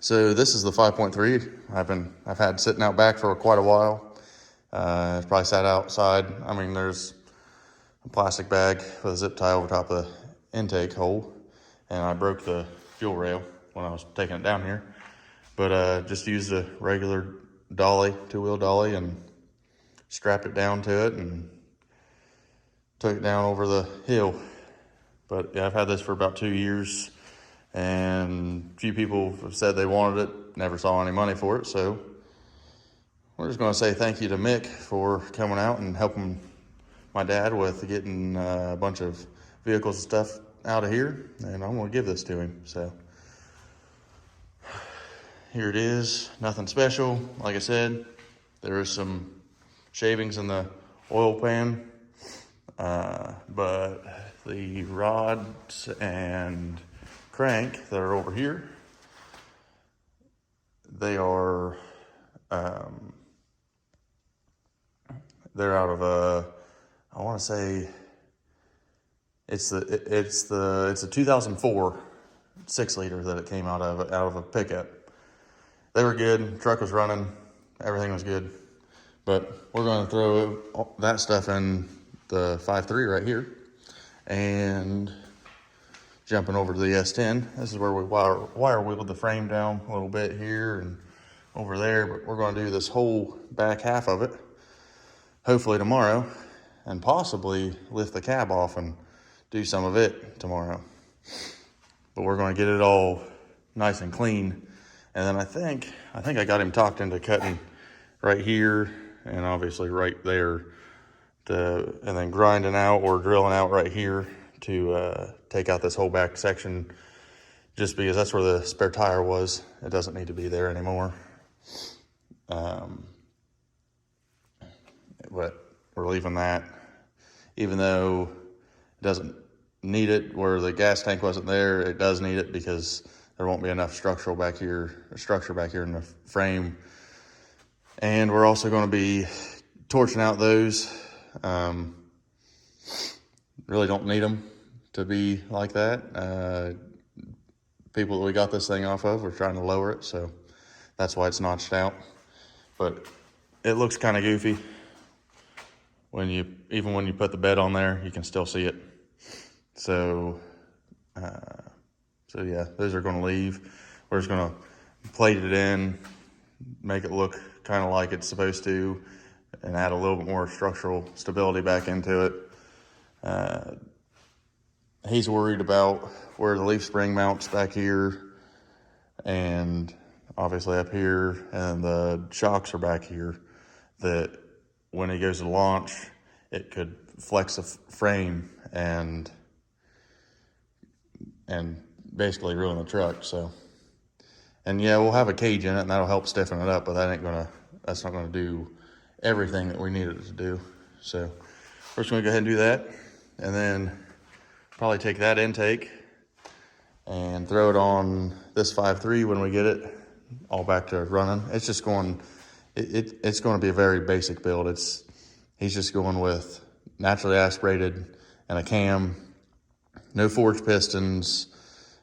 So this is the 5.3 I've had sitting out back for quite a while. It's probably sat outside. I mean, there's a plastic bag with a zip tie over top of the intake hole, and I broke the fuel rail when I was taking it down here. But just used a regular dolly, two-wheel dolly, and strapped it down to it and took it down over the hill. But yeah, I've had this for about 2 years, and a few people have said they wanted it, never saw any money for it. So we're just going to say thank you to Mick for coming out and helping my dad with getting a bunch of vehicles and stuff out of here, and I'm going to give this to him. So here it is, nothing special. Like I said, there is some shavings in the oil pan, but the rods and crank that are over here, they are they're out of a, I want to say it's a 2004 6-liter that it came out of a pickup. They were good, truck was running, everything was good. But we're going to throw that stuff in the 5.3 right here, and jumping over to the S10. This is where we wire wheeled the frame down a little bit here and over there, but we're going to do this whole back half of it, hopefully tomorrow, and possibly lift the cab off and do some of it tomorrow. But we're going to get it all nice and clean. And then I think I got him talked into cutting right here and obviously right there, and then grinding out or drilling out right here to take out this whole back section, just because that's where the spare tire was. It doesn't need to be there anymore. But we're leaving that, even though it doesn't need it. Where the gas tank wasn't there, it does need it because there won't be enough structure back here in the frame. And we're also going to be torching out those. Really don't need them to be like that. People that we got this thing off of, we're trying to lower it, so that's why it's notched out. But it looks kind of goofy. Even when you put the bed on there, you can still see it. So yeah, those are going to leave. We're just going to plate it in, make it look kind of like it's supposed to, and add a little bit more structural stability back into it. He's worried about where the leaf spring mounts back here, and obviously up here, and the shocks are back here, that when he goes to launch, it could flex the frame and basically ruin the truck. So, and yeah, we'll have a cage in it, and that'll help stiffen it up, but that's not gonna do everything that we need it to do. So we're just gonna go ahead and do that, and then probably take that intake and throw it on this 5.3 when we get it all back to running. It's just going, it's going to be a very basic build. He's just going with naturally aspirated and a cam, no forged pistons,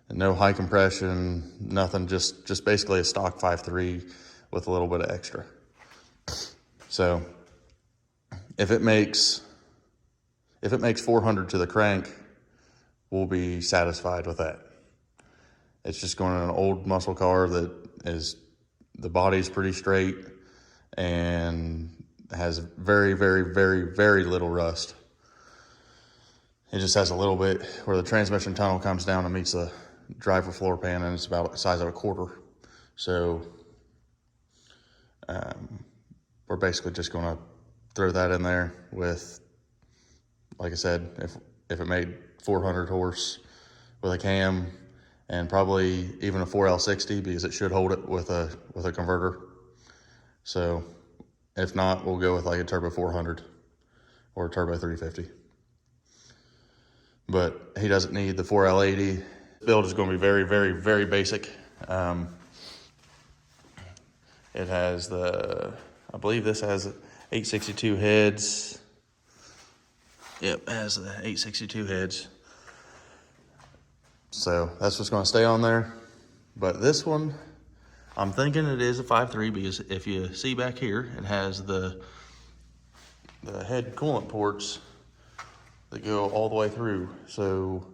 and no high compression, nothing, just basically a stock 5.3 with a little bit of extra. So if it makes 400 to the crank, we'll be satisfied with that. It's just going in an old muscle car that is, the body's pretty straight and has very, very, very, very little rust. It just has a little bit where the transmission tunnel comes down and meets the driver floor pan, and it's about the size of a quarter. So we're basically just going to throw that in there with, like I said, if it made 400 horse with a cam, and probably even a 4L60, because it should hold it with a converter. So if not, we'll go with like a turbo 400 or a turbo 350. But he doesn't need the 4L80. Build is going to be very, very, very basic. It has I believe this has 862 heads. Yep, it has the 862 heads. So that's what's going to stay on there. But this one I'm thinking it is a 5.3 because if you see back here, it has the head coolant ports that go all the way through. So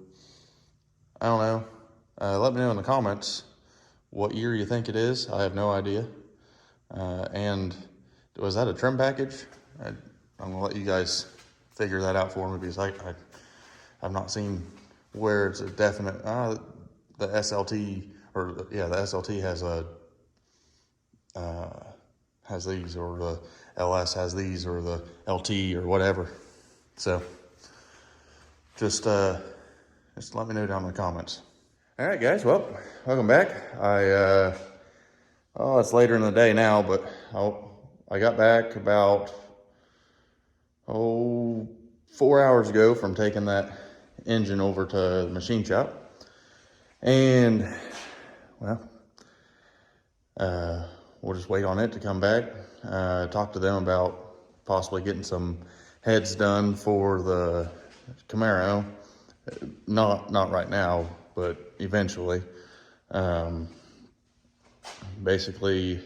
I don't know. Let me know in the comments what year you think it is. I have no idea. And was that a trim package? I'm gonna let you guys figure that out for me because I've not seen where it's a definite. The SLT the SLT has these, or the LS has these, or the LT or whatever. So just let me know down in the comments. All right, guys. Well, welcome back. It's later in the day now, but I got back about 4 hours ago from taking that engine over to the machine shop. And well, we'll just wait on it to come back. Talk to them about possibly getting some heads done for the Camaro. Not right now, but eventually. Basically,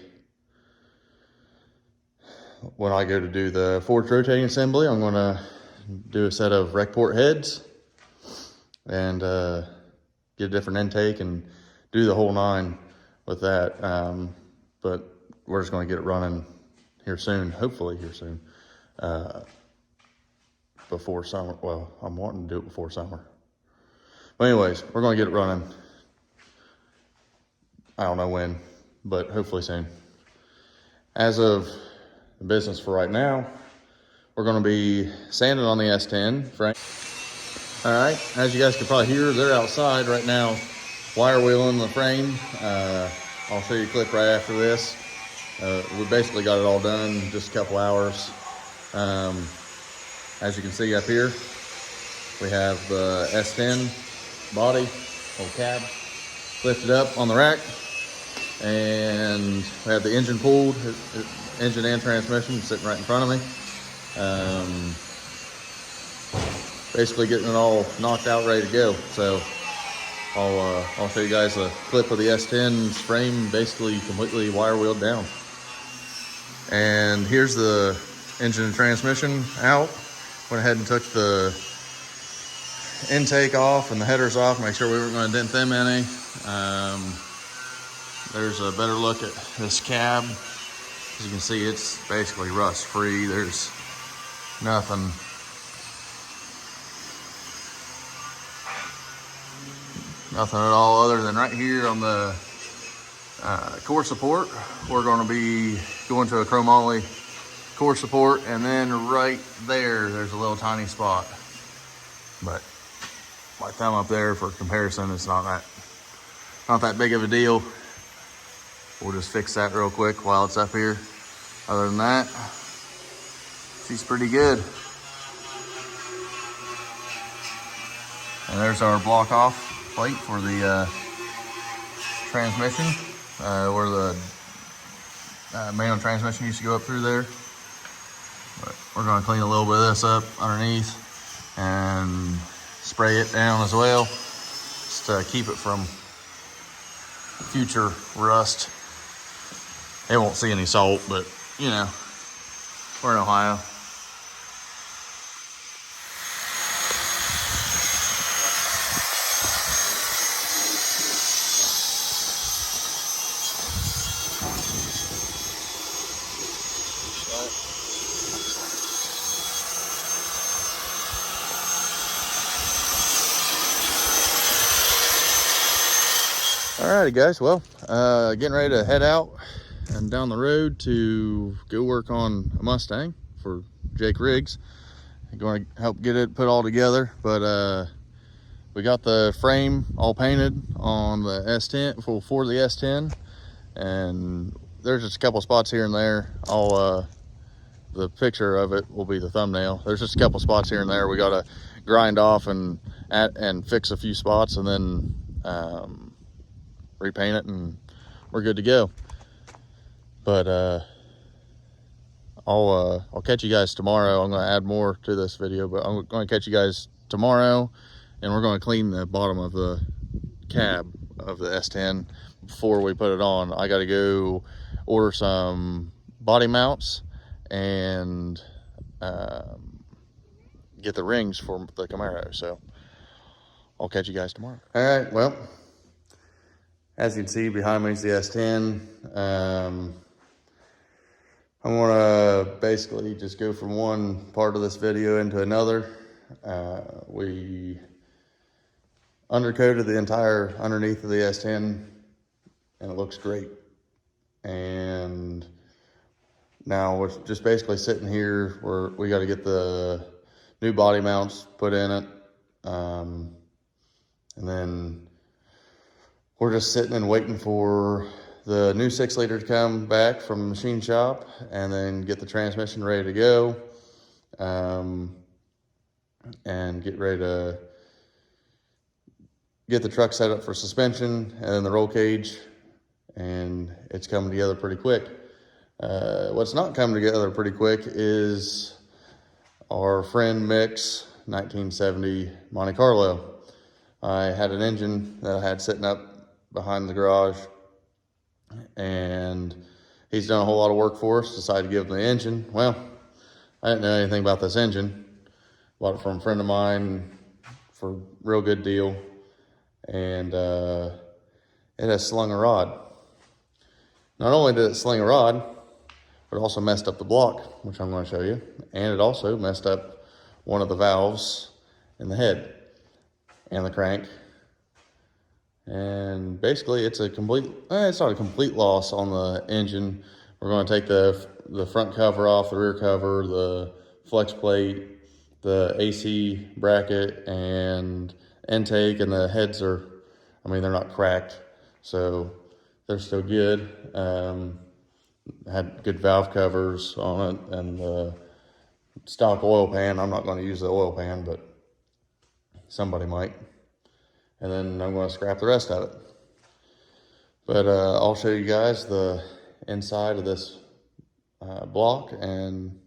when I go to do the forged rotating assembly, I'm going to do a set of rec port heads and get a different intake and do the whole 9 with that. But we're just going to get it running here soon, hopefully here soon, before summer. Well, I'm wanting to do it before summer. But anyways, we're going to get it running. I don't know when, but hopefully soon. As of the business for right now, we're going to be sanding on the S10 frame. All right, as you guys can probably hear, they're outside right now, wire wheeling the frame. I'll show you a clip right after this. We basically got it all done in just a couple hours. As you can see up here, we have the S10 body, whole cab, lifted up on the rack. And we have the engine pulled, engine and transmission sitting right in front of me. Basically getting it all knocked out, ready to go. So I'll show you guys a clip of the S10's frame basically completely wire wheeled down. And here's the engine and transmission out. Went ahead and took the intake off and the headers off, make sure we weren't going to dent them any. There's a better look at this cab. As you can see, it's basically rust free. There's nothing at all other than right here on the core support. We're going to be going to a chromoly core support, and then right there's a little tiny spot. But my thumb up there for comparison, it's not that big of a deal. We'll just fix that real quick while it's up here. Other than that, she's pretty good. And there's our block off plate for the transmission, where the manual transmission used to go up through there. But we're gonna clean a little bit of this up underneath and spray it down as well, just to keep it from future rust. They won't see any salt, but you know, we're in Ohio. Alrighty guys, well, getting ready to head out and down the road to go work on a Mustang for Jake Riggs. I'm going to help get it put all together, but we got the frame all painted on the S10 for the S10, and there's just a couple spots here and there. The picture of it will be the thumbnail. There's just a couple spots here and there we got to grind off and fix a few spots, and then repaint it, and we're good to go. But I'll catch you guys tomorrow. I'm going to add more to this video, but I'm going to catch you guys tomorrow, and we're going to clean the bottom of the cab of the S10 before we put it on. I got to go order some body mounts and get the rings for the Camaro. So I'll catch you guys tomorrow. All right, well, as you can see behind me is the S10. I'm gonna basically just go from one part of this video into another. We undercoated the entire underneath of the S10 and it looks great. And now we're just basically sitting here where we got to get the new body mounts put in it. And then we're just sitting and waiting for the new 6-liter to come back from the machine shop and then get the transmission ready to go. And get ready to get the truck set up for suspension and then the roll cage, and it's coming together pretty quick. What's not coming together pretty quick is our friend Mick's 1970 Monte Carlo. I had an engine that I had sitting up behind the garage, and he's done a whole lot of work for us, decided to give him the engine. Well, I didn't know anything about this engine. Bought it from a friend of mine for a real good deal, and it has slung a rod. Not only did it sling a rod, but it also messed up the block, which I'm going to show you, and it also messed up one of the valves in the head and the crank. And basically it's a complete, it's not a complete loss on the engine. We're going to take the front cover off, the rear cover, the flex plate, the AC bracket and intake, and the heads are, I mean, they're not cracked, so they're still good. Had good valve covers on it, and the stock oil pan. I'm not going to use the oil pan, but somebody might. And then I'm going to scrap the rest of it. But I'll show you guys the inside of this block, and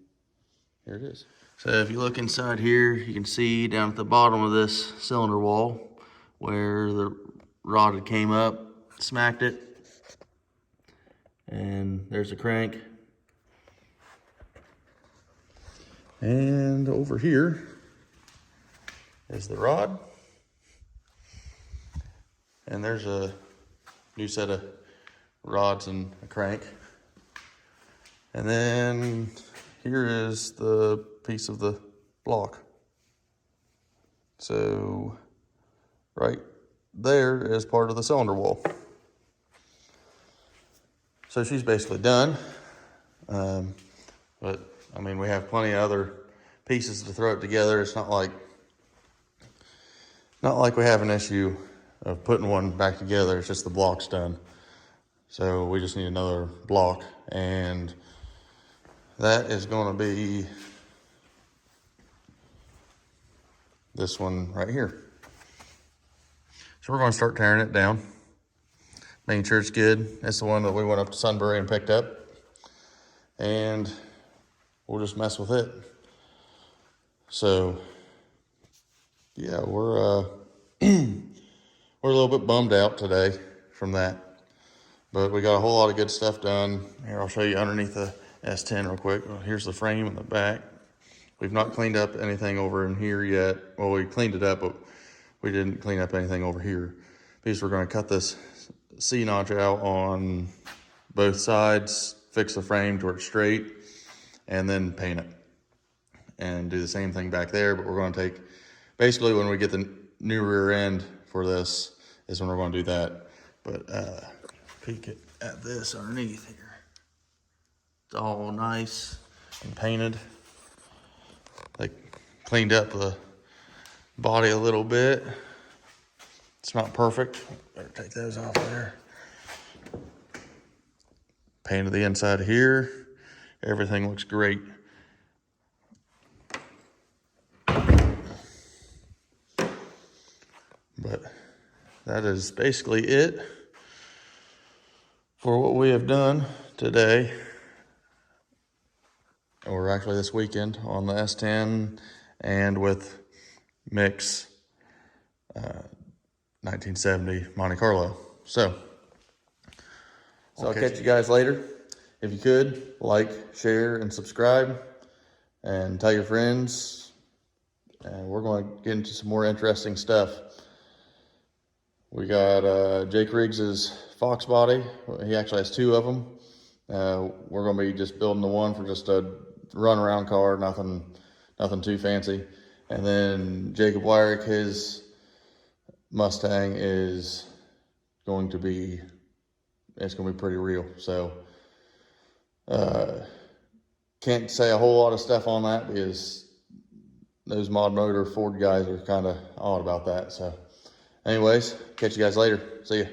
here it is. So if you look inside here, you can see down at the bottom of this cylinder wall where the rod had came up, smacked it, and there's the crank. And over here is the rod. And there's a new set of rods and a crank. And then here is the piece of the block. So right there is part of the cylinder wall. So she's basically done. But I mean, we have plenty of other pieces to throw it together. It's not like we have an issue of putting one back together. It's just the block's done. So we just need another block, and that is going to be this one right here. So we're going to start tearing it down, making sure it's good. It's the one that we went up to Sunbury and picked up, and we'll just mess with it. So yeah, we're we're a little bit bummed out today from that, but we got a whole lot of good stuff done. Here, I'll show you underneath the S10 real quick. Here's the frame in the back. We've not cleaned up anything over in here yet. Well, we cleaned it up, but we didn't clean up anything over here, because we're going to cut this C-notch out on both sides, fix the frame to where it's straight, and then paint it. And do the same thing back there, but we're going to take, basically when we get the new rear end for this is when we're going to do that. But peek at this underneath here. It's all nice and painted. Like, cleaned up the body a little bit. It's not perfect. Better take those off there. Painted the inside here. Everything looks great. But that is basically it for what we have done today, or actually this weekend, on the S10 and with Mick's 1970 Monte Carlo. So I'll catch you guys later. If you could, like, share, and subscribe, and tell your friends. And we're going to get into some more interesting stuff. We got Jake Riggs's Fox body. He actually has two of them. We're going to be just building the one for just a run-around car, nothing too fancy. And then Jacob Wyrick, his Mustang is going to be, it's going to be pretty real. So can't say a whole lot of stuff on that because those mod motor Ford guys are kind of odd about that. So anyways, catch you guys later. See ya.